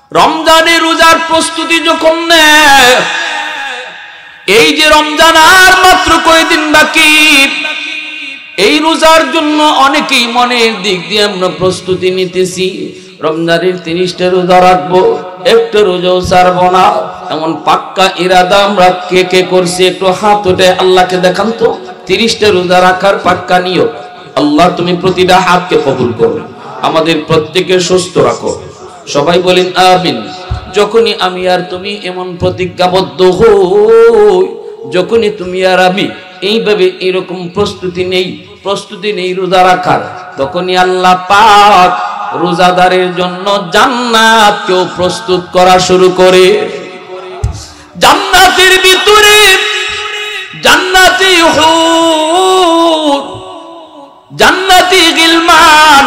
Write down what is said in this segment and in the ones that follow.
রমজানে রোজার প্রস্তুতি যখন নেয়, এই যে রমজান আর মাত্র কয়েকদিন বাকি, এই রোজার জন্য অনেকেই মনের দিক দিয়ে আমরা প্রস্তুতি নিতেছি। রমজানের 30টা রোজা রাখবো, একটা রোজাও ছাড়বো না, এমন পাক্কা ইরাদা আমরা কে কে করছি? একটু হাত উঠে আল্লাহকে দেখান তো। 30টা রোজা রাখার পাক্কা নিয়ত। আল্লাহ তুমি প্রতিটা হাতকে কবুল করো, আমাদের প্রত্যেকের সুস্থ রাখো। সবাই বলেন আমিন। যখনই আমি আর তুমি এমন প্রতিজ্ঞাবদ্ধ হই, যখনই তুমি আর আমি এইভাবে এরকম প্রস্তুতি নেই রোজা রাখার, তখনই আল্লাহ পাক রোজাদারের জন্য জান্নাতকেও প্রস্তুত করা শুরু করে। জান্নাতের ভিতরে জান্নাতি হুর, জান্নাতি গিলমান,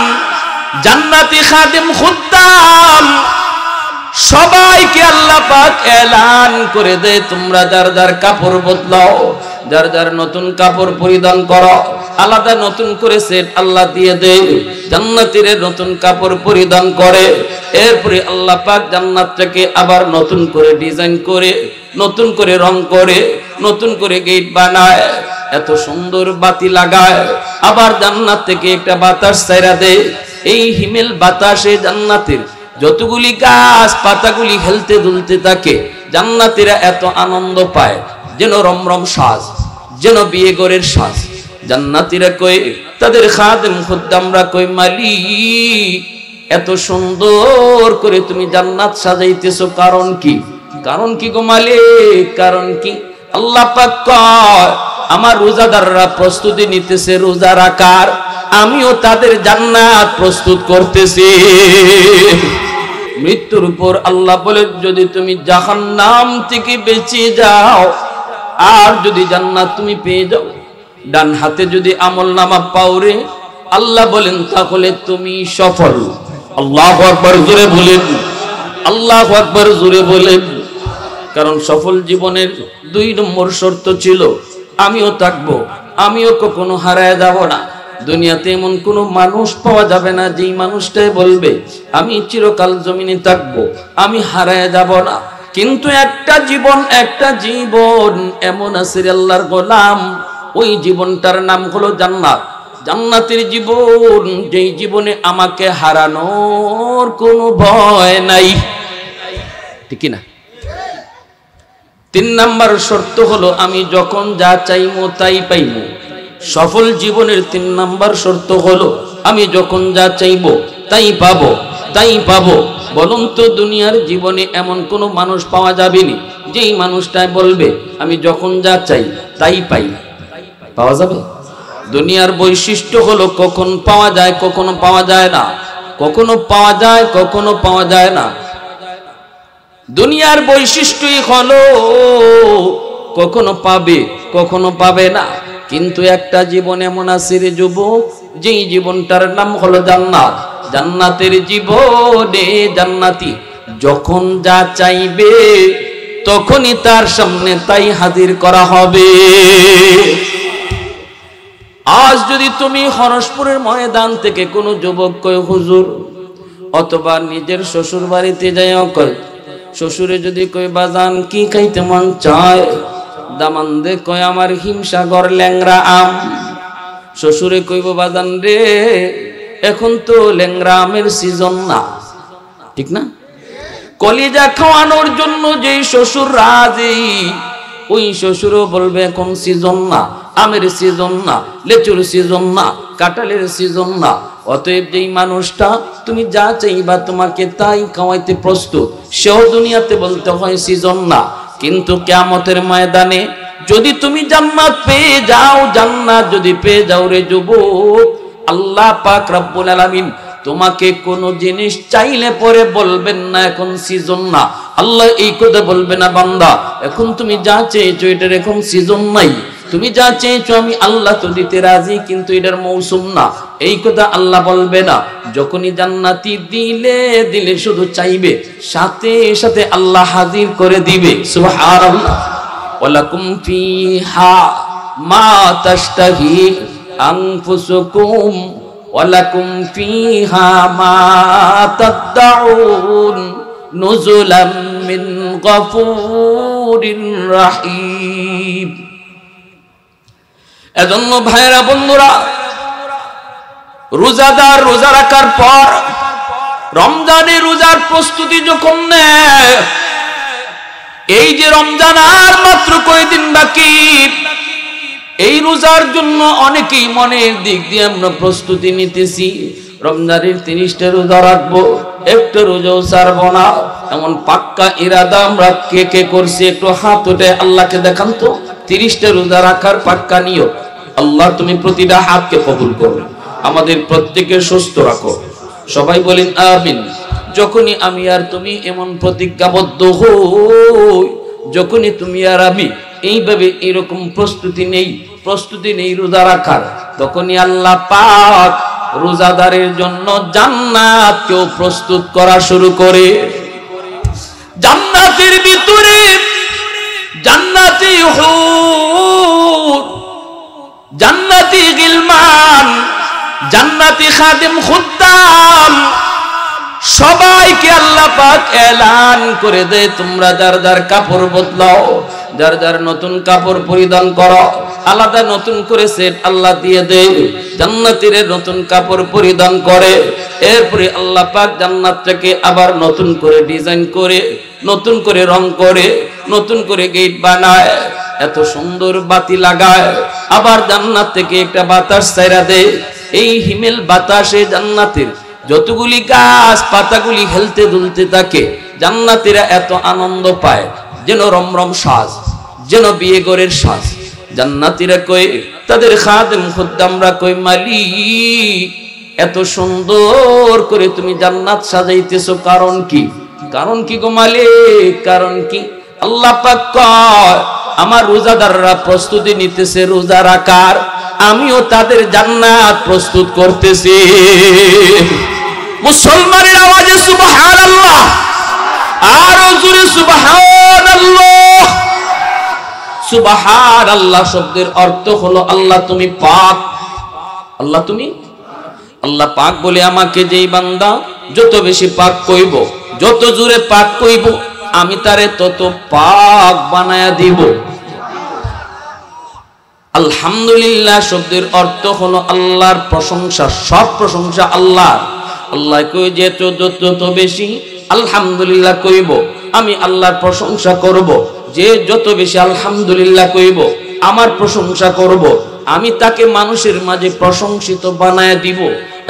জান্নাতি খাদেম খুদ্দাম, সবাইকে আল্লাহ পাক এলান করে দেয়, তোমরা যার যার কাপড় বদলাও, যার যার নতুন কাপড় পরিধান করো। আলাদা নতুন করে সেট আল্লাহ দিয়ে দেয়, জান্নাতীরা নতুন কাপড় পরিধান করে। এরপরে আল্লাহ পাক জান্নাতটাকে আবার নতুন করে ডিজাইন করে, নতুন করে রং করে, নতুন করে গেট বানায়, এত সুন্দর বাতি লাগায়। আবার জান্নাত থেকে একটা বাতাস ছাইরা দেয়, এই হিমেল বাতাসে জান্নাতের যতগুলি গাছ পাতাগুলি হেলতে দুলতে থাকে। জান্নাতীরা এত আনন্দ পায়, যেন রমরম সাজ, যেন বিয়ে ঘরের সাজ। জান্নাতীরা কই, তাদের খাদেম খুদ্দামরা কই, মালিক এত সুন্দর করে তুমি জান্নাত সাজাইতেছো, কারণ কি? কারণ কি গো মালিক, কারণ কি? আল্লাহ পাক কয়, আমার রোজাদাররা প্রস্তুতি নিতেছে রোজা রাখার, আমিও তাদের জান্নাত প্রস্তুত করতেছি। মৃত্যুর উপর আল্লাহ বলে, যদি তুমি জাহান্নাম থেকে বেঁচে যাও আর যদি জান্নাত তুমি পেয়ে যাও, ডান হাতে যদি আমলনামা পাওরে, আল্লাহ বলেন তাহলে তুমি সফল। আল্লাহু আকবার জোরে বলেন, আল্লাহু আকবার জোরে বলেন। কারণ সফল জীবনের 2 নম্বর শর্ত ছিল, আমিও থাকবো, আমিও কখনো হারায় যাব না। দুনিয়াতে এমন কোনো মানুষ পাওয়া যাবে না যেই মানুষটাই বলবে আমি চিরকাল জমিনে থাকবো, আমি হারায় যাব না। কিন্তু একটা জীবন এমন আছে আল্লাহর গোলাম, ওই জীবনটার নাম হলো জান্নাত। জান্নাতের জীবন, যেই জীবনে আমাকে হারানোর কোনো ভয় নাই, ঠিক না? 3 নম্বর শর্ত হলো, আমি যখন যা চাইমো তাই পাইমো। সফল জীবনের 3 নম্বর শর্ত হলো, আমি যখন যা চাইবো তাই পাবো, তাই পাবো। বলুন তো, দুনিয়ার জীবনে এমন কোনো মানুষ পাওয়া যাবে না যেই মানুষটাই বলবে আমি যখন যা চাই তাই পাই? পাওয়া যাবে? দুনিয়ার বৈশিষ্ট্য হলো, কখন পাওয়া যায় কখনো পাওয়া যায় না, কখনো পাওয়া যায় কখনো পাওয়া যায় না। দুনিয়ার বৈশিষ্ট্যই হলো কখনো পাবে কখনো পাবে না। কিন্তু একটা জীবন এমন আছে রে যুবক, যেই জীবনটার নাম হলো জান্নাত। জান্নাতের জীবনে জান্নাতি যখন যা চাইবে তখনই তার সামনে তাই হাজির করা হবে। আজ যদি তুমি হরসপুরের ময়দান থেকে কোনো যুবক কয় হুজুর, অথবা নিজের শ্বশুর বাড়িতে যাইও কয়, শ্বশুরে যদি কই বাজান কি খাইতে মন চায়, দামান দে কয় আমার হিমসাগর ল্যাংরা আম। শ্বশুরে কইব বাজান রে এখন তো ল্যাংরা আমের সিজন না, ঠিক না? কলিজা খাওয়ানোর জন্য যেই শ্বশুর রাজি, ওই শ্বশুরও বলবে এখন সিজন না, আমের সিজন না, লেচুর সিজন না, কাঁঠালের সিজন না। অতএব যেই মানুষটা তুমি যা চাইবা তোমাকে তাই খাওয়াইতে প্রস্তুত, সেও দুনিয়াতে বলতে হয় সিজন না। কিন্তু কিয়ামতের ময়দানে যদি তুমি জান্নাত পেয়ে যাও, জান্নাত যদি পেয়ে যাও রে যুবক, আল্লাহ পাক রব্বুল আলামিন তোমাকে কোনো জিনিস চাইলে পরে বলবেন না এখন সিজন না। আল্লাহ এই কথা বলবে না, বান্দা এখন তুমি যা চেয়েছো এটার এখন সিজন নাই, তুমি যা চেয়েছো আমি আল্লাহ তো দিতে রাজি, কিন্তু এটার মৌসুম না, এই কথা আল্লাহ বলবে না। যখনই জান্নাতি দিলে শুধু চাইবে, সাথে সাথে আল্লাহ হাজির করে দিবে। সুবহানাল্লাহ। ওয়ালাকুম ফিহা মা তাশতাহি আনফুসুকুম ওয়ালাকুম ফিহা মা তাদউন নুজুলাম মিন গফুরির রাহিম। এজন্য ভাইরা বন্ধুরা, রোজাদার রোজা রাখার পর রমজানের রোজার প্রস্তুতি যখন নেয়, এই যে রমজান আর মাত্র কয়েকদিন বাকি, এই রোজার জন্য অনেকেই মনের দিক দিয়ে আমরা প্রস্তুতি নিতেছি। রমজানের 30টা রোজা রাখবো, একটা রোজাও ছাড়বো না, এমন পাক্কা ইরাদা আমরা কে কে করছি? একটু হাত উঠে আল্লাহকে দেখান তো। 30টা রোজা রাখার পাক্কা নিয়ত। আল্লাহ তুমি প্রতিটা হাতকে কবুল করো, আমাদের প্রত্যেকের সুস্থ রাখো। সবাই বলেন আমিন। যখনই আমি আর তুমি এমন প্রতিজ্ঞাবদ্ধ হই, যখনই তুমি আর আমি এইভাবে এরকম প্রস্তুতি নেই রোজা রাখার, তখনই আল্লাহ পাক রোজাদারের জন্য জান্নাতকেও প্রস্তুত করা শুরু করে। জান্নাতের ভিতরে জান্নাতি হুর, জান্নাতি গিলমান, জান্নাতি খাদিম খুদ্দাম, সবাইকে আল্লাহ পাক এলান করে দেয়, তোমরা যার যার কাপড় বদলাও, যার যার নতুন কাপড় পরিধান করো। আলাদা নতুন করে সেট আল্লাহ দিয়ে দেয়, জান্নাতীরা নতুন কাপড় পরিধান করে। এরপরে আল্লাহ পাক জান্নাতটাকে আবার নতুন করে ডিজাইন করে, নতুন করে রং করে, নতুন করে গেট বানায়, এত সুন্দর বাতি লাগায়। আবার জান্নাত থেকে একটা বাতাস ছাইরা দেয়, এই হিমেল বাতাসে জান্নাতের যতগুলি গাছ পাতাগুলি হেলতে দুলতে থাকে। জান্নাতীরা এত আনন্দ পায়, যেন রমরম সাজ, যেন বিয়ে ঘরের সাজ। জান্নাতীরা কই, তাদের খাদেম খুদ্দামরা কই, মালিক এত সুন্দর করে তুমি জান্নাত সাজাইতেছো, কারণ কি? কারণ কি গো মালিক, কারণ কি? আল্লাহ পাক কয়, আমার রোজাদাররা প্রস্তুতি নিতেছে রোজা রাখার, আমিও তাদের জান্নাত প্রস্তুত করতেছি। মুসলমানের আওয়াজে সুবহানাল্লাহ, আরো জোরে সুবহানাল্লাহ। সুবহানাল্লাহ শব্দের অর্থ হলো আল্লাহ তুমি পাক। আল্লাহ তুমি, আল্লাহ পাক বলে আমাকে যেই বান্দা যত বেশি পাক কইব, যত জোরে পাক কইব, আমি তারে তত পাক বানায়া দিব। আলহামদুলিল্লাহ শব্দের অর্থ হলো আল্লাহর প্রশংসা, সব প্রশংসা আল্লাহর। আল্লাহ কই যে যত বেশি আলহামদুলিল্লাহ কইব, আমি আল্লাহর প্রশংসা করব। যে যত বেশি আলহামদুলিল্লাহ কইব, আমার প্রশংসা করব, আমি তাকে মানুষের মাঝে প্রশংসিত বানায় দিব।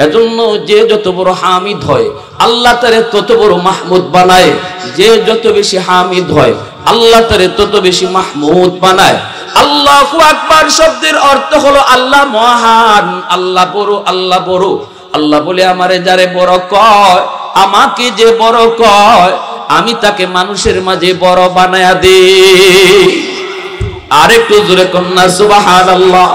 এজন্য যে যত বড় হামিদ হয়, আল্লাহ তারে তত বড় মাহমুদ বানায়। যে যত বেশি হামিদ হয়, আল্লাহ তারে তত বেশি মাহমুদ বানায়। আল্লাহু আকবার শব্দের অর্থ হলো আল্লাহ মহান, আল্লাহ বড়, আল্লাহ বড়। আল্লাহ বলে আমারে যারে বড় কয়, আমাকে যে বড় কয়, আমি তাকে মানুষের মাঝে বড় বানায়া দেই। আরেকটু জোরে কন্যা সুবহানাল্লাহ।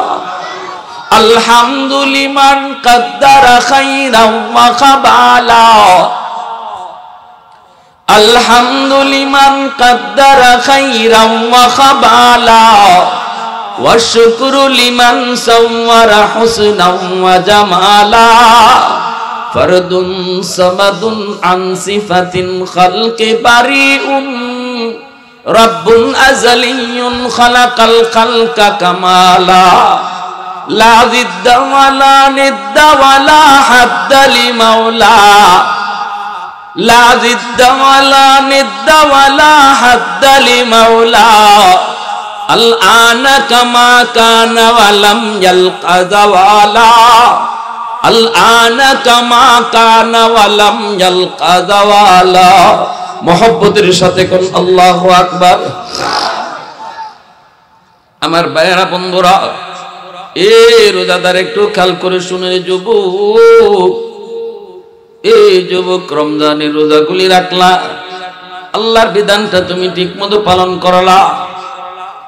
আলহামদুলিমান কাদ্দারা খাইরাও ওয়া খাবালা, আলহামদুলিমান কাদ্দারা খাইরাও ওয়া খাবালা, ওয়া শুকরু লিমান সাওয়ারা হুসনাও ওয়া জামালা, ফরদুন সামাদুন আন সিফাতিন খালকি বারিউন, রাব্বুন আযালিয়্যুন খালাকাল খালকা কামালা, লা জিদ্দা ওয়ালা নিদ্দা ওয়ালা হাদ্দা লিমাওলা, লা জিদ্দা ওয়ালা নিদ্দা ওয়ালা হাদ্দা লিমাওলা, আল আনা কামা কানা ওয়ালাম ইয়ালকা যাওয়ালা, আল আনা কামা কানা ওয়ালাম ইয়ালকা যাওয়ালা। মহব্বতের সাথে কোন আল্লাহু আকবার। আমার ভাইয়েরা বন্ধুরা, এ রোজাদার একটু খেয়াল করে শুনে, যুবক, এই যুবক রমজানের রোজাগুলি রাখলা, আল্লাহর বিধানটা তুমি ঠিক মতো পালন করলা,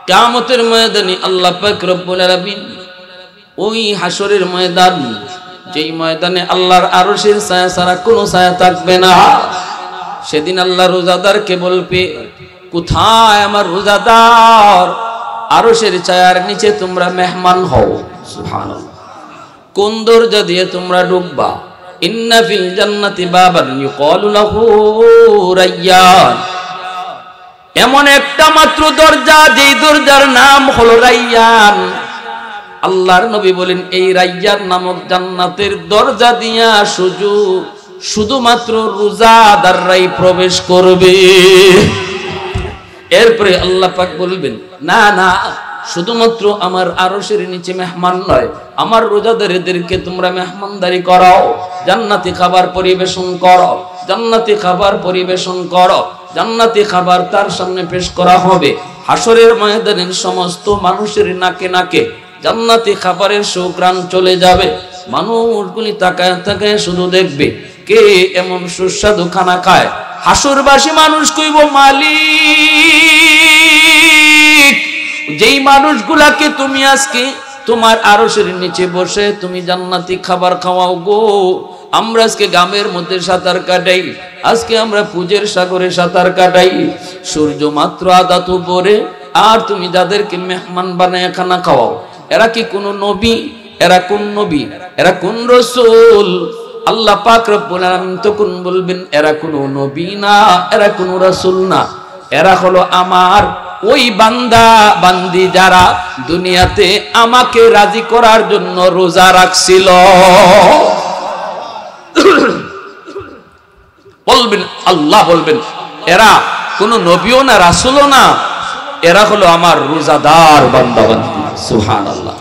কিয়ামতের ময়দানে আল্লাহ পাক রব্বুল আলামিন ওই হাসরের ময়দান, যেই ময়দানে আল্লাহর আরশের ছায়া ছাড়া কোনো ছায়া থাকবে না, সেদিন আল্লাহ রোজাদারকে বলবে, কোথায় আমার রোজাদার? আরশের ছায়ার নিচে তোমরা মেহমান হও। সুবহানাল্লাহ। কোন দরজা দিয়ে তোমরা ঢুকবা? ইন্না ফিল জান্নাতি বাবান ইউকালু লাহু রায়্যান, এমন একটা মাত্র দরজা যেই দরজার নাম হলো রায়্যান। আল্লাহর নবী বলেন এই রায়্যান নামক জান্নাতের দরজা দিয়া শুধুমাত্র রোজাদাররাই প্রবেশ করবে। এরপরে আল্লাহ পাক বলবেন না না, শুধুমাত্র আমার আরশের নিচে মেহমান নয়, আমার রোজাদারদেরকে তোমরা মেহমানদারি করাও, জান্নাতি খাবার পরিবেশন করো, জান্নাতি খাবার পরিবেশন করো। জান্নাতি খাবার তার সামনে পেশ করা হবে। হাসরের ময়দানের সমস্ত মানুষের নাকে নাকে জান্নাতি খাবারের সুঘ্রাণ চলে যাবে। মানুষগুলি তাকায় তাকায় শুধু দেখবে কে এমন সুস্বাদু খানা খায়। হাসরবাসী মানুষ কইব মালিক, যেই মানুষগুলাকে তুমি আজকে তোমার আরশের নিচে বসে তুমি জান্নাতি খাবার খাওয়াও গো, আমরা আজকে গ্রামের মধ্যে সাঁতার কাটাই, আজকে আমরা পূজের সাগরে সাঁতার কাটাই, সূর্য মাত্র আদাত উপরে, আর তুমি যাদেরকে মেহমান বানায় খানা খাওয়াও, এরা কি কোন নবী? এরা কোন নবী? এরা কোন রাসূল? আল্লাহ পাক রব্বুল আলামিন তখন বলবেন এরা কোন নবী না, এরা কোন রাসূল না, এরা হলো আমার ওই বান্দা বান্দি যারা দুনিয়াতে আমাকে রাজি করার জন্য রোজা রাখছিল। বলবেন আল্লাহ বলবেন এরা কোন নবীও না রাসূলও না, এরা হলো আমার রোজাদার বান্দা বান্দি। সুবহানাল্লাহ।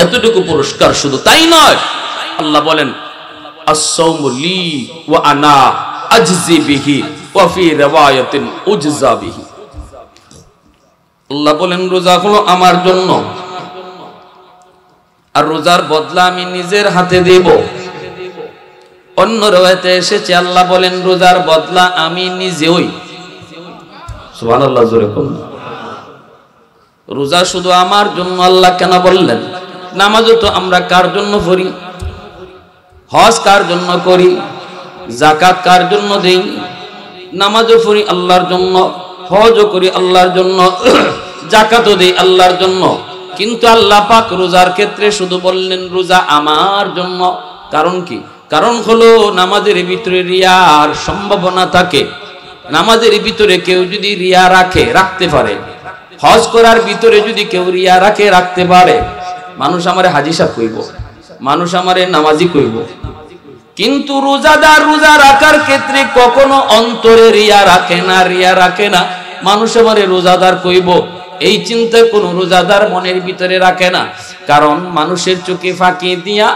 এতটুকু পুরস্কার শুধু তাই নয়, আল্লাহ বলেন আস-সাওমু লি ওয়া আনা আজজি বিহি ওয়া ফি রিওয়ায়াতিন উজজা বিহি। আল্লাহ বলেন রোজা হলো আমার জন্য, আর রোজার বদলা আমি নিজের হাতে দেব। অন্য রওয়ায়াতে এসেছে আল্লাহ বলেন রোজার বদলা আমি নিজেই। সুবহানাল্লাহ, জোরে বলুন। রোজা শুধু আমার জন্য আল্লাহ কেন বললেন? নামাজও তো আমরা কার জন্য পড়ি? হজ কার জন্য করি? যাকাত কার জন্য দেই? নামাজও পড়ি আল্লাহর জন্য, হজও করি আল্লাহর জন্য, যাকাতও দেই আল্লাহর জন্য। কিন্তু আল্লাহ পাক রোজার ক্ষেত্রে শুধু বললেন রোজা আমার জন্য। কারণ কি? কারণ হলো নামাজের ভিতরে রিয়ার সম্ভাবনা থাকে। নামাজের ভিতরে কেউ যদি রিয়া রাখতে পারে, হজ করার ভিতরে যদি কেউ রিয়া রাখতে পারে, মানুষ আমারে হাজী সাহেব কইব, মানুষ আমারে নামাজি কইব। কিন্তু রোজাদার রোজা রাখার ক্ষেত্রে কখনো অন্তরে রিয়া রাখে না, মানুষ আমারে রোজাদার কইব এই চিন্তা কোন রোজাদার মনের ভিতরে রাখে না। কারণ মানুষের চোখে ফাঁকি দিয়া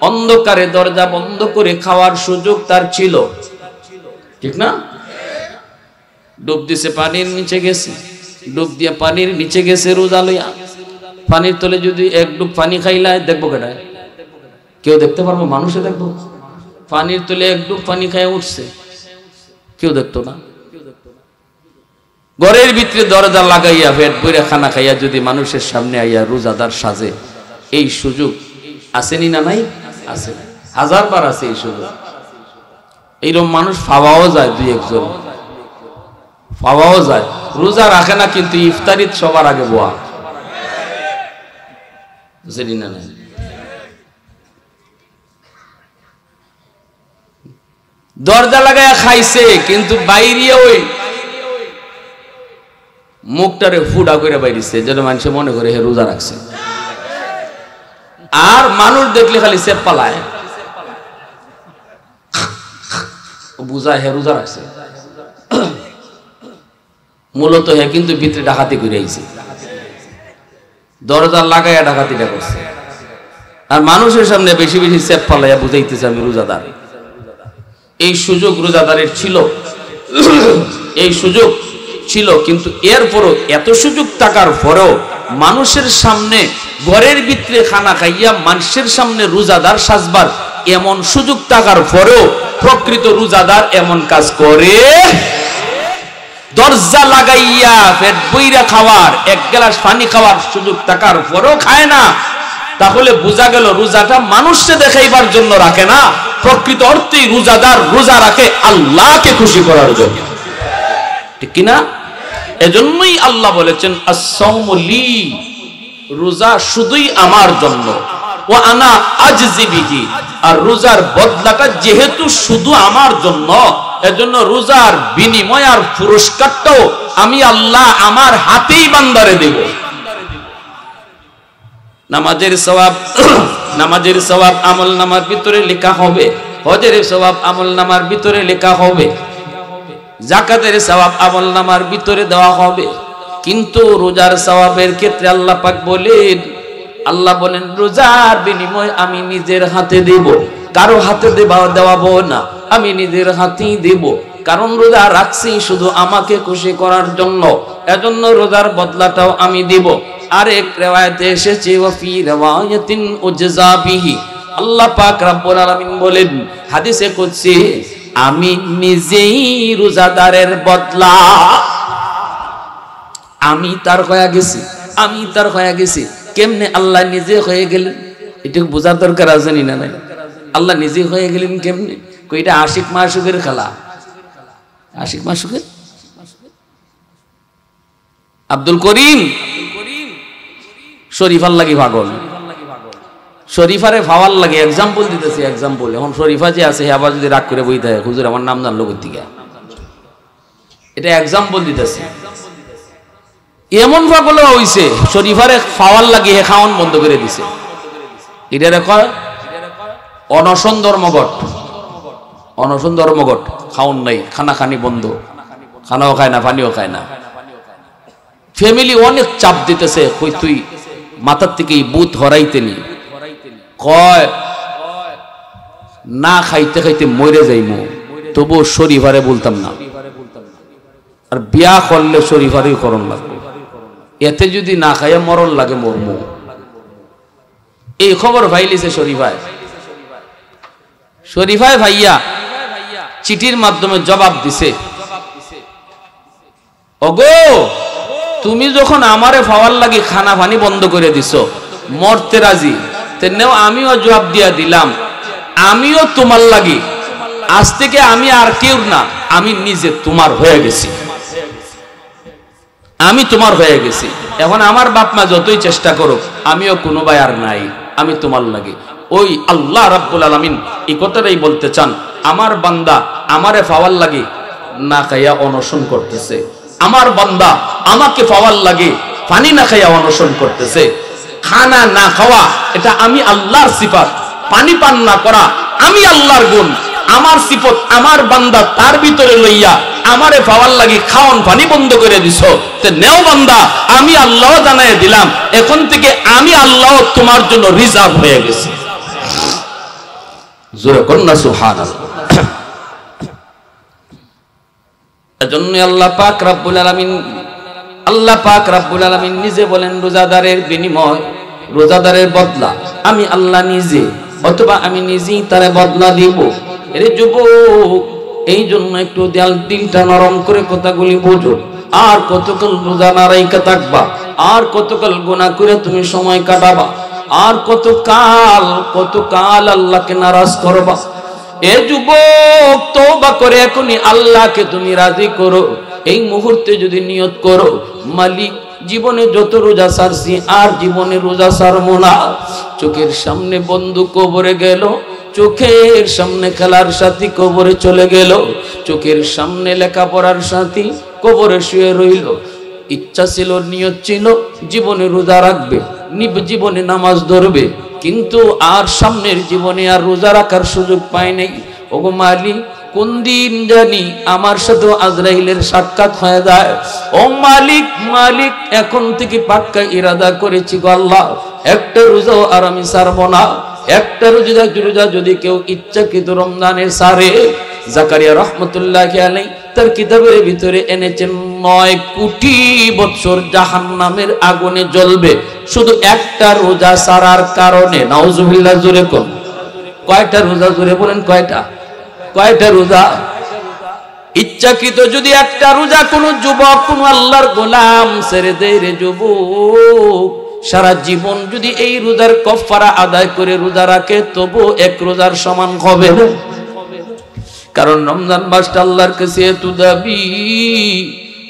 অন্ধকারে দরজা বন্ধ করে খাওয়ার সুযোগ তার ছিল, ঠিক না? ডুব দিছে, পানির নিচে গেছে, ডুব দিয়া পানির নিচে গেছে রোজা লইয়া, পানির তলে যদি এক ডুব পানি খাইলায় দেখবো কেটায়? কেউ দেখতে পারবো? মানুষে দেখবো? পানির তলে এক ডুব পানি খাইয়া উঠছে, কেউ দেখতো না। ঘরের ভিতরে দরজা লাগাইয়া পেট ভরে খানা খাইয়া যদি মানুষের সামনে আইয়া রোজাদার সাজে, এই সুযোগ আসেনি না? নাই? আছে, হাজারবার আছে এই সুযোগ। এইরকম মানুষ পাওয়াও যায়, দুই একজন পাওয়াও যায়। রোজা রাখে না কিন্তু ইফতারিত সবার আগে বোয়া, বুঝলি না? নাই, দরজা লাগাইয়া খাইছে কিন্তু বাইরে ওই মুখটারে ফুটা করে বাইরেছে যেন মানুষ মনে করে হে রোজা রাখছে। আর মানুষ দেখলে খালি সেপ পালায়, বুঝায় হে রোজা রাখছে, মূলত হে কিন্তু ভিতরে ডাকাতি করে আইছে, দরজা লাগাইয়া ডাকাতিটা করছে। আর মানুষের সামনে বেশি বেশি সেপ পালাইয়া বুঝাইতেছে আমি রোজাদার। এই সুযোগ রোজাদারের ছিল, এই সুযোগ ছিল। কিন্তু এরপরও এত সুযোগ থাকার পরেও মানুষের সামনে ঘরের ভিতরে খানা খাইয়া মানুষের সামনে রোজাদার সাজবার এমন সুযোগ থাকার পরেও প্রকৃত রোজাদার এমন কাজ করে, দরজা লাগাইয়া পেট বইরা খাওয়ার, এক গ্লাস পানি খাওয়ার সুযোগ থাকার পরেও খায় না। তাহলে বোঝা গেল রোজাটা মানুষকে দেখাইবার জন্য রাখে না, প্রকৃত অর্থেই রোজাদার রোজা রাখে আল্লাহকে খুশি করার জন্য, ঠিক কিনা? এজন্যই আল্লাহ বলেছেন আস-সাওমু লি, রোজা শুধুই আমার জন্য। ওয়া আনা আজজি বিহি, আর রোজার বদলাটা যেহেতু শুধু আমার জন্য, এজন্য রোজার বিনিময় আর পুরস্কারটাও আমি আল্লাহ আমার হাতেই বান্দারে দেব। নামাজের সওয়াব আমল নামার ভিতরে লেখা হবে, হজের সওয়াব আমল নামার ভিতরে লেখা হবে, যাকাতের সওয়াব আমল নামার ভিতরে দেওয়া হবে। কিন্তু রোজার সওয়াবের ক্ষেত্রে আল্লাহ পাক বলেন রোজার বিনিময় আমি নিজের হাতে দেব, কারো হাতে দেওয়াবো না, আমি নিজের হাতেই দেব। কারণ রোজা রাখছি শুধু আমাকে খুশি করার জন্য, এজন্য রোজার বদলাটাও আমি দেব। আরেক রিওয়ায়াতে এসেছে ওয়া ফি রিওয়ায়াতিন উজজা বিহি, আল্লাহ পাক রব্বুল আলামিন বলেন হাদিসে কুদসি, আমি নিজেই রোজাদারের বদলা আমি তার হয়ে গেছি। কেমনে আল্লাহ নিজে হয়ে গেলেন এটা বোঝার দরকার আছে না নাই? আল্লাহ নিজে হয়ে গেলেন কেমনে? কইটা আশিক মাসুকের খেলা, আশিক মাসুকের। আব্দুল করিম শরীফার লাগি পাগল, শরীফারে ফাওয়ার লাগে এক্সাম্পল দিতেছি, এক্সাম্পল। এখন শরীফা যে আছে আবার যদি রাগ করে বই থাকে, হুজুর আমার নাম জানলো কোথা থেকে, এটা এক্সাম্পল দিতেছি। এমন পাগল হইছে শরীফারে ফাওয়ার লাগিয়ে খাওয়ান বন্ধ করে দিছে। এটারে কয় অনশন ধর্মঘট, অনশন ধর্মঘট। খাওন নাই, খানা খানি বন্ধ, খানাও খায় না, পানিও খায় না। ফ্যামিলি অনেক চাপ দিতেছে, কই তুই মাথার থেকে বুথ হরাইতে নি, কয় না খাইতে খাইতে মরে যাইমু, তবু শরীফারে বলতাম না। আর বিয়া করলে শরীফারেই করণ লাগবে, এতে যদি না খাইয়া মরণ লাগে মরমু। এই খবর ভাইলিছে শরীফায় ভাইয়া চিঠির মাধ্যমে জবাব দিছে, ওগো তুমি যখন আমারে ফাওয়ার লাগি খানা পানি বন্ধ করে দিছো, মরতে রাজি, তেনেও আমিও জবাব দিয়া দিলাম, আমিও তোমার লাগি আজ থেকে আমি আর কেউ না, আমি নিজে তোমার হয়ে গেছি, আমি তোমার হয়ে গেছি। এখন আমার বাপ মা যতই চেষ্টা করো, আমিও কোনো ভাই আর নাই, আমি তোমার লাগি। ওই আল্লাহ রাব্বুল আলামিন এই কথাটাই বলতে চান, আমার বান্দা আমারে ফাওয়ার লাগি না খাইয়া অনশন করতেছে, আমার বান্দা আমাকে পাওয়ার লাগে পানি না খাইয়া অনশন করতেছে। খানা না খাওয়া এটা আমি আল্লাহর সিফাত, পানি পান না করা আমি আল্লাহর গুণ। আমার সিফত আমার বান্দা তার ভিতরে লইয়া আমারে পাওয়ার লাগি খাওয়ান পানি বন্ধ করে দিছো, তে নেও বান্দা আমি আল্লাহ জানাই দিলাম, এখন থেকে আমি আল্লাহ তোমার জন্য রিজার্ভ হয়ে গেছি। জোরে কন্যা সুবহানাল্লাহ। এজন্য আল্লাহ পাক রব্বুল আলামিন নিজে বলেন রোজাদারের বিনিময়, রোজাদারের বদলা আমি আল্লাহ নিজে, অথবা আমি নিজেই তারে বদলা দিব। এর যুবক এই জন্য একটু দিলটা নরম করে কথাগুলি বোঝো। আর কতকাল রোজা না রাইখা থাকবা, আর কতকাল গুনাহ করে তুমি সময় কাটাবা, আর কতকাল আল্লাহকে নারাজ করবা। এ যুবক তওবা করে এখনই আল্লাহকে তুমি রাজি করো। এই মুহূর্তে যদি নিয়ত করো, মালিক জীবনে যত রোজা সারছি আর জীবনে রোজা সারবো না। চোখের সামনে বন্ধু কবরে গেল, চোখের সামনে খেলার সাথী কবরে চলে গেল, চোখের সামনে লেখাপড়ার সাথী কবরে শুয়ে রইল। ইচ্ছা ছিল, নিয়ত ছিল জীবনে রোজা রাখবে, জীবনে নামাজ ধরবে, কিন্তু আর সামনের জীবনে আর রোজা রাখার সুযোগ পায় নাই। ওগো মালিক, কোন দিন জানি আমার সাথে আজরাইলের সাক্ষাৎ হয়ে যায়। ও মালিক, এখন থেকে পাক্কা ইরাদা করেছি গো আল্লাহ, একটা রোজাও আর আমি ছাড়বো না। একটা রোজা যদি কেউ ইচ্ছাকৃত রমজানের সারে, জাকারিয়া রাহমাতুল্লাহি আলাইহি তার কিতাবের ভিতরে এনেছেন 9 কোটি বছর জাহান্নামের আগুনে জ্বলবে শুধু একটা রোজা সারার কারণে। নাউজুবিল্লাহ। জোরে কোন কয়টা রোজা? জোরে বলেন কয়টা রোজা? ইচ্ছাকৃত যদি একটা রোজা কোন যুবক, কোন আল্লাহর গোলাম ছেড়ে দেয় রে যুবক, সারা জীবন যদি এই রোজার কাফারা আদায় করে রোজা রাখে, তবু এক রোজার সমান হবে না। কারণ রমজান মাসটা আল্লাহর কাছে এত দাবি,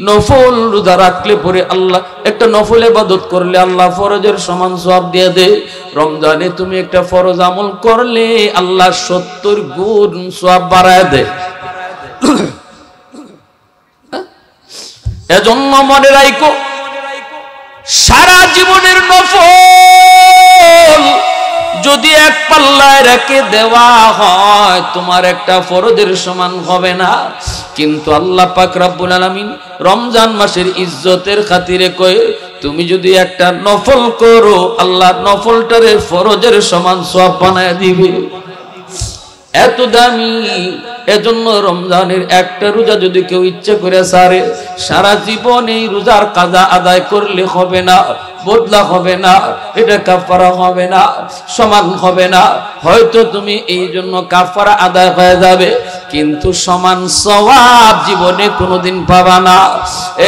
নফল রোজা রাখলে পরে আল্লাহ, একটা নফল ইবাদত করলে আল্লাহ ফরজের সমান সওয়াব দিয়ে দেয়। রমজানে তুমি একটা ফরজ আমল করলে আল্লাহ 70 গুণ সওয়াব বাড়ায় দেয়। এজন্য মনে রাখো, সারা জীবনের নফল যদি এক পাল্লায় রেখে দেওয়া হয় তোমার একটা ফরজের সমান হবে না। কিন্তু আল্লাহ পাক রব্বুল আলামিন রমজান মাসের ইজ্জতের খাতিরে কয়ে তুমি যদি একটা নফল করো আল্লাহ নফলটারে ফরজের সমান সওয়াব বানায় দিবে। এত দামি। এজন্য রমজানের একটা রোজা যদি কেউ ইচ্ছা করে সারে, সারা জীবন এই রোজার কাজা আদায় করলে হবে না, বদলা হবে না, এটা কাফারা হবে না, সমান হবে না। হয়তো তুমি এই জন্য কাফারা আদায় হয়ে যাবে, কিন্তু সমান সওয়াব জীবনে কোনোদিন পাবা না।